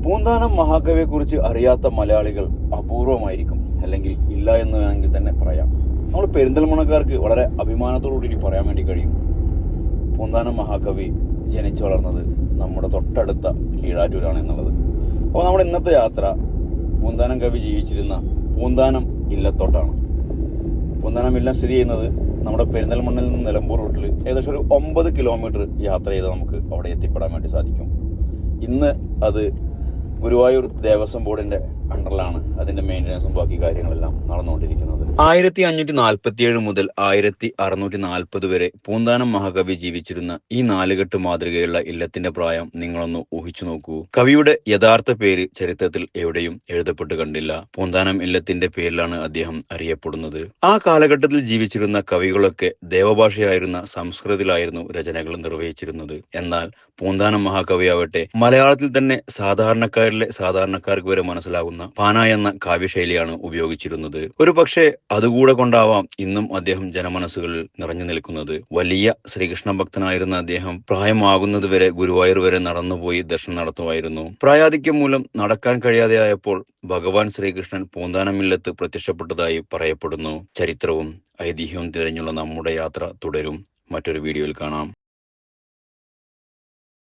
പൂന്താനം മഹാകവിയെക്കുറിച്ച് അറിയാത്ത മലയാളികൾ അപൂർവമായിരിക്കും, അല്ലെങ്കിൽ ഇല്ല എന്ന് വേണമെങ്കിൽ തന്നെ പറയാം. നമ്മൾ പെരിന്തൽമണ്ണക്കാർക്ക് വളരെ അഭിമാനത്തോടുകൂടി പറയാൻ വേണ്ടി കഴിയും, പൂന്താനം മഹാകവി ജനിച്ചു വളർന്നത് നമ്മുടെ തൊട്ടടുത്ത കീഴാറ്റൂരാണ് എന്നുള്ളത്. അപ്പോൾ നമ്മുടെ ഇന്നത്തെ യാത്ര പൂന്താനം കവി ജീവിച്ചിരുന്ന പൂന്താനം ഇല്ലത്തോട്ടാണ്. പൂന്താനം ഇല്ലം സ്ഥിതി ചെയ്യുന്നത് നമ്മുടെ പെരിന്തൽമണ്ണയിൽ നിന്ന് നിലമ്പൂർ റൂട്ടിൽ ഏകദേശം ഒരു 9 കിലോമീറ്റർ യാത്ര ചെയ്ത് നമുക്ക് അവിടെ എത്തിപ്പെടാൻ വേണ്ടി സാധിക്കും. ഇന്ന് അത് ഗുരുവായൂർ ദേവസ്വം ബോർഡിന്റെ അണ്ടറിലാണ് അതിന്റെ മെയിൻ്റനൻസും ബാക്കി കാര്യങ്ങളെല്ലാം നടന്നുകൊണ്ടിരിക്കുന്നത്. 1547 മുതൽ 1640 വരെ പൂന്താനം മഹാകവി ജീവിച്ചിരുന്ന ഈ നാലുകെട്ട് മാതൃകയുള്ള ഇല്ലത്തിന്റെ പ്രായം നിങ്ങളൊന്ന് ഊഹിച്ചു നോക്കൂ. കവിയുടെ യഥാർത്ഥ പേര് ചരിത്രത്തിൽ എവിടെയും എഴുതപ്പെട്ട് കണ്ടില്ല. പൂന്താനം ഇല്ലത്തിന്റെ പേരിലാണ് അദ്ദേഹം അറിയപ്പെടുന്നത്. ആ കാലഘട്ടത്തിൽ ജീവിച്ചിരുന്ന കവികളൊക്കെ ദേവഭാഷയായിരുന്ന സംസ്കൃതത്തിലായിരുന്നു രചനകൾ നിർവഹിച്ചിരുന്നത്. എന്നാൽ പൂന്താനം മഹാകവിയാവട്ടെ മലയാളത്തിൽ തന്നെ സാധാരണക്കാർക്ക് വരെ മനസ്സിലാകുന്ന പാന എന്ന കാവ്യശൈലിയാണ് ഉപയോഗിച്ചിരുന്നത്. ഒരു പക്ഷേ അതുകൂടെ കൊണ്ടാവാം ഇന്നും അദ്ദേഹം ജനമനസ്സുകളിൽ നിറഞ്ഞു നിൽക്കുന്നത്. വലിയ ശ്രീകൃഷ്ണ ഭക്തനായിരുന്ന അദ്ദേഹം പ്രായമാകുന്നത് വരെ ഗുരുവായൂർ വരെ നടന്നുപോയി ദർശനം നടത്തുമായിരുന്നു. പ്രായാധിക്യം മൂലം നടക്കാൻ കഴിയാതെയായപ്പോൾ ഭഗവാൻ ശ്രീകൃഷ്ണൻ പൂന്താനമില്ലത്ത് പ്രത്യക്ഷപ്പെട്ടതായി പറയപ്പെടുന്നു. ചരിത്രവും ഐതിഹ്യവും തിരഞ്ഞുള്ള നമ്മുടെ യാത്ര തുടരും. മറ്റൊരു വീഡിയോയിൽ കാണാം.